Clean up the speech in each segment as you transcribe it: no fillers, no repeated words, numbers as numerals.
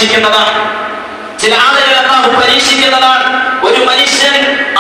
പരീക്ഷിക്കുന്നതാണ്. ചില ആളുകൾ അല്ലാഹു പരീക്ഷിക്കുന്നതാണ്. ഒരു മനുഷ്യൻ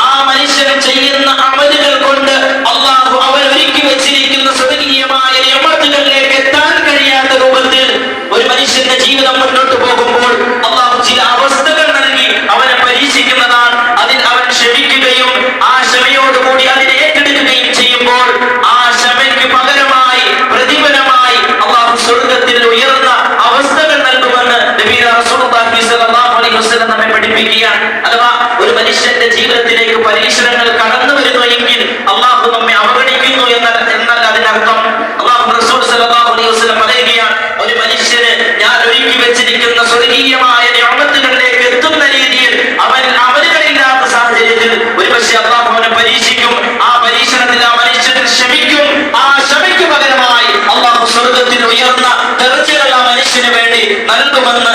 ആ മനുഷ്യൻ ചെയ്യുന്ന അമലുകൾ കൊണ്ട് അല്ലാഹു അവൻ ഒരുക്കി വെച്ചിരിക്കുന്ന സ്വർഗീയമായ നിഅമത്തുകളിലേക്ക് എത്താൻ കഴിയാത്ത രൂപത്തിൽ ഒരു മനുഷ്യന്റെ ജീവിതം മുന്നോട്ട് പോകുമ്പോൾ അല്ലാഹു ചില അവസ്ഥകൾ നൽകി അവനെ പരീക്ഷിക്കുന്നതാണ്. അതിൽ അവൻ ക്ഷമിക്കുകയും ആ ക്ഷമയോടുകൂടി അതിനെ ഏറ്റെടുക്കുകയും ചെയ്യുമ്പോൾ ആ ക്ഷമയ്ക്ക് പകരമായി പ്രതിഫലമായി അല്ലാഹു സ്വർഗ്ഗത്തിൽ ഉയർന്ന അവസ്ഥകൾ നൽകുമെന്ന് നബി റസൂലുള്ളാഹി സ്വല്ലല്ലാഹു അലൈഹി വസല്ലം നമ്മെ പഠിപ്പിക്കുകയാണ്. അഥവാ ഒരു മനുഷ്യന്റെ ജീവിതത്തിലേക്ക് പരീക്ഷണങ്ങൾ കടന്നു വരുന്നു എങ്കിൽ അല്ലാഹു നമ്മെ അവഗണിക്കുന്നു എന്നല്ല അതിനർത്ഥം. അല്ലാഹു റസൂൽ സ്വല്ലല്ലാഹു അലൈഹി വസല്ലം പറയുകയാണ്, ഒരു മനുഷ്യന് ഞാൻ ഒരുക്കി വെച്ചിരിക്കുന്ന സ്വർഗീയമായ നിഅമത്തുകളിലേക്ക് എത്തുന്ന രീതിയിൽ അവൻ അമലുകളില്ലാത്ത സാഹചര്യത്തിൽ ഒരുപക്ഷെ അല്ലാഹു അവനെ പരീക്ഷിക്കും. ആ പരീക്ഷണത്തിൽ ആ മനുഷ്യൻ ക്ഷമിക്കും. ആ ക്ഷമയ്ക്ക് പകരമായി അല്ലാഹു സ്വർഗ്ഗത്തിൽ ഉയർന്ന ദർജകൾ ആ മനുഷ്യന് വേണ്ടി നൽകുമെന്ന്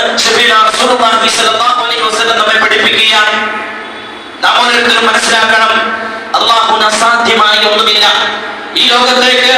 റസൂലുള്ളാഹി സ്വല്ലല്ലാഹു അലൈഹി വസല്ലം നമ്മെ പഠിപ്പിക്കുകയാണ്. നാം ഓരോരുത്തരും മനസ്സിലാക്കണം, അല്ലാഹുവിന് അസാധ്യമായി ഒന്നുമില്ല. ഈ ലോകത്തേക്ക്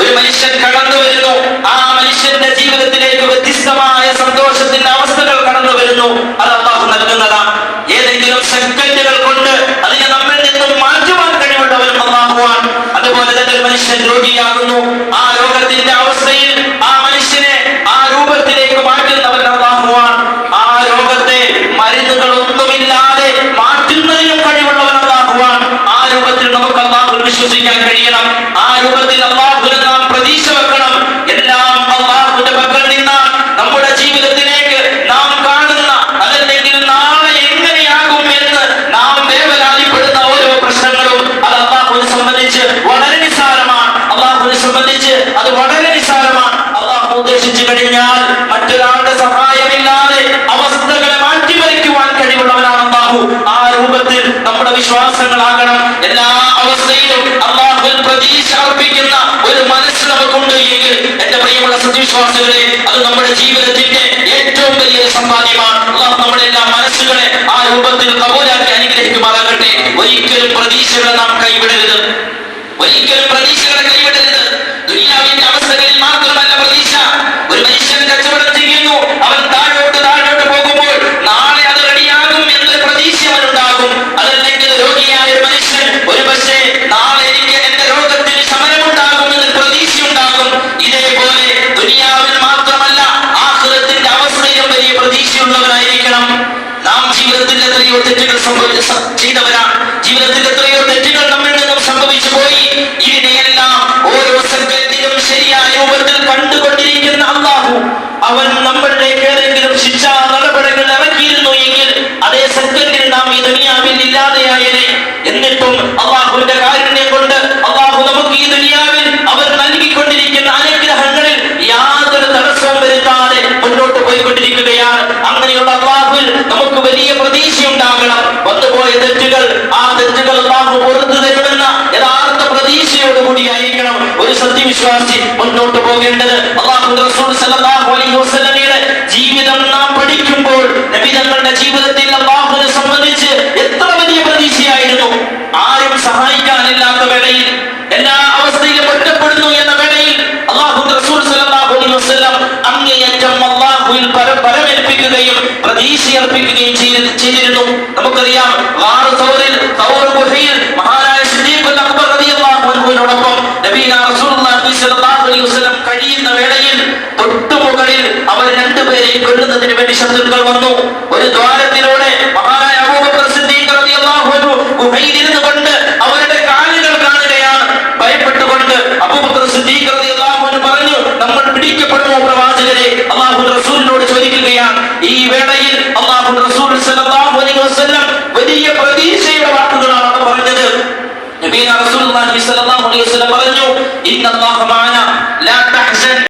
ഒരു മനുഷ്യൻ കടന്നു വരുന്നു. ആ മനുഷ്യന്റെ ജീവിതത്തിലേക്ക് വ്യത്യസ്തമായ സന്തോഷത്തിന്റെ അവസ്ഥകൾ കടന്നു വരുന്നു. അത് അല്ലാഹു നൽകുന്നതാണ്. ഏതെങ്കിലും സെക്കൻഡുകൾ കൊണ്ട് അതിനെ നമ്മിൽ നിന്നും മാറ്റുവാൻ കഴിവുള്ളവരും അല്ലാഹുവാണ്. അതുപോലെ തന്നെ ഒരു മനുഷ്യൻ രോഗിയാകുന്നു. ആ രോഗത്തിന്റെ അവസ്ഥയിൽ ആ മനുഷ്യനെ ആ രൂപത്തിലേക്ക് മാറ്റുന്നവൻ അല്ലാഹുവാണ്. ആ രോഗത്തെ മരുന്നുകൾ ഒന്നുമില്ലാതെ മാറ്റുന്നതിനും കഴിവുള്ളവൻ അല്ലാഹുവാണ്. ആ രൂപത്തിൽ നമുക്ക് അല്ലാഹുവിൽ വിശ്വസിക്കാൻ കഴിയണം. ആ രൂപത്തിൽ അല്ലാഹുവിൽ നാം പ്രതീക്ഷ വെക്കണം. എല്ലാം അല്ലാഹുവിന്റെ പക്കൽ നിന്നാണ്. നമ്മുടെ ജീവിതത്തിലേക്ക് നാം കാണുന്ന അതല്ലെങ്കിൽ നാളെ എങ്ങനെയാകും എന്ന് നാം വേവലാതിപ്പെടുന്ന ഓരോ പ്രശ്നങ്ങളും അത് അല്ലാഹുവിനെ സംബന്ധിച്ച് വളരെ നിസ്സാരമാണ്. അല്ലാഹുവിനെ സംബന്ധിച്ച് അത് വളരെ നിസ്സാരമാണ്. അല്ലാഹു ഉദ്ദേശിച്ചു കഴിഞ്ഞാൽ മറ്റൊരാളുടെ സഹായമില്ലാതെ അവസ്ഥകളെ മാറ്റിമറിക്കുവാൻ കഴിവുള്ളവനാണ് അല്ലാഹു. ആ രൂപത്തിൽ നമ്മുടെ വിശ്വാസങ്ങളാകണം. എല്ലാ അവസ്ഥയിലും അല്ലാഹുവിൽ പ്രതീക്ഷ അർപ്പിക്കുന്ന ഒരു മനസ്സ് നമുക്കുണ്ട് എങ്കിൽ എന്റെ പ്രിയമുള്ള സത്യവിശ്വാസികളെ, അത് നമ്മുടെ ജീവിതത്തിന്റെ ഏറ്റവും വലിയ സമ്പാദ്യമാണ്. അല്ലാഹു നമ്മുടെ എല്ലാ മനസ്സുകളെ ആ രൂപത്തിൽ കബൂലാക്കി അനുഗ്രഹിക്കുമാറാകട്ടെ. ഒരിക്കലും പ്രതീക്ഷകളെ നാം കൈവിടരുത്. ഒരിക്കലും പ്രതീക്ഷകളെ കൈവിടരുത്. ദുനിയാവിന്റെ അവസ്ഥകളിൽ മാത്രമല്ല പ്രതീക്ഷ. ഒരു മനുഷ്യൻ കച്ചവടം ചെയ്യുന്നു, അവൻ താഴോട്ട് പോകുമ്പോൾ നാളെ അത് റെഡിയാകും എന്നൊരു പ്രതീക്ഷ അവനുണ്ടാകും. അതല്ലെങ്കിൽ രോഗിയായ ഒരു മനുഷ്യൻ ഒരു പക്ഷേ നാളെ എനിക്ക് എന്റെ രോഗത്തിന് ശമനമുണ്ടാകും എന്നൊരു പ്രതീക്ഷ ഉണ്ടാകും. ഇതേപോലെ ദുനിയാവിൽ മാത്രമല്ല ആഖിറത്തിന്റെ അവസ്ഥയിലും വലിയ പ്രതീക്ഷയുള്ളവരായിരിക്കണം നാം. ജീവിതത്തിൽ എത്രയോ തെറ്റുകൾ ചെയ്തവരാണ്. ജീവിതത്തിൽ എത്രയോ തെറ്റുകൾ നമ്മിൽ നിന്നും സംഭവിച്ചു പോയി. ഇതിനെയെല്ലാം ഓരോ സെക്കൻഡിലും ശരിയായ രൂപത്തിൽ കണ്ടുകൊണ്ടിരിക്കുന്ന അല്ലാഹു അവൻ നമ്മളിലേക്ക് ഏതെങ്കിലും ശിക്ഷാ നടപടികൾ ഇറക്കിയിരുന്നു എങ്കിൽ അതേ സെക്കൻഡിൽ നാം ഈ ദുനിയാവിൽ ഇല്ലാതെയായനെ. എന്നിട്ടും അല്ലാഹുവിന്റെ കാരുണ്യം കൊണ്ട് അല്ലാഹു നമുക്ക് ഈ ദുനിയാവിൽ അവർ നൽകിക്കൊണ്ടിരിക്കുന്ന അനുഗ്രഹങ്ങളിൽ യാതൊരു തടസ്സവും വരുത്താതെ മുന്നോട്ട് പോയിക്കൊണ്ടിരിക്കുകയാണ്. അങ്ങനെയുള്ള അല്ലാഹുവിൽ നമുക്ക് വലിയ പ്രതീക്ഷയുണ്ടാകണം. വന്നുപോയ തെറ്റുകൾ, ആ തെറ്റുകൾ അല്ലാഹു പുറത്തു തരുമെന്ന യഥാർത്ഥ പ്രതീക്ഷയോടുകൂടി ആയിരിക്കണം ഒരു സത്യവിശ്വാസി മുന്നോട്ട് പോകേണ്ടത്. അല്ലാഹു റസൂൽ സല്ലല്ലാഹു അലൈഹി വസല്ലമയുടെ ജീവിതം നാം പഠിക്കുമ്പോൾ നബി തങ്ങളുടെ ജീവിതത്തിൽ അല്ലാഹുവിനെ സംബന്ധിച്ച് എത്ര വലിയ പ്രതീക്ഷയായിരുന്നു. ആരും സഹായിക്കാനില്ലാത്ത വേളയിൽ, എല്ലാ അവസ്ഥയിലും ഒറ്റപ്പെടുന്നു എന്ന വേളയിൽ അല്ലാഹു റസൂൽ സല്ലല്ലാഹു അലൈഹി വസല്ലം അങ്ങേയറ്റം അല്ലാഹുവിൽ പരമേൽപ്പിക്കുകയും പ്രതീക്ഷയർപ്പിക്കുകയും ചെയ്തിരുന്നു. നമുക്കറിയാം, തൗർ ഗുഹയിൽ മഹാനായ സിദ്ദീഖുൽ അക്ബർ റളിയല്ലാഹു അൻഹുവിനോടൊപ്പം നബിയുനാ റസൂലുള്ളാഹി സ്വല്ലല്ലാഹു അലൈഹി വസല്ലം കഴിയുന്ന വേളയിൽ തൊട്ടുമുകളിൽ അവർ രണ്ടുപേരെയും കൊല്ലുന്നതിന് വേണ്ടി ശത്രുക്കൾ വന്നു. ഒരു ദ്വാരത്തിലൂടെ മഹാനായ അബൂബക്കർ സിദ്ദീഖ് റളിയല്ലാഹു അൻഹു ഗുഹയിൽ ഇരുന്നുകൊണ്ട് അവരുടെ കാലുകൾ കാണുകയാണ്. ഭയപ്പെട്ടുകൊണ്ട് അബൂബക്കർ സിദ്ദീഖ് റളിയല്ലാഹു അൻഹു പറഞ്ഞു, നമ്മൾ പിടിക്കപ്പെടുമോ പ്രവാചകരെ? അല്ലാഹു റസൂലിനോട് ചോദിക്കുകയാണ്. ഈ വേളയിൽ അല്ലാഹു റസൂൽ സല്ലല്ലാഹു അലൈഹി വസല്ലം വലിയ പ്രതീക്ഷയുടെ വാക്കുകളാണ് പറഞ്ഞത്. നബി റസൂലുള്ളാഹി സ്വല്ലല്ലാഹു അലൈഹി വസല്ലം പറഞ്ഞു, ഇന്നല്ലാഹ മഅനാ ലാ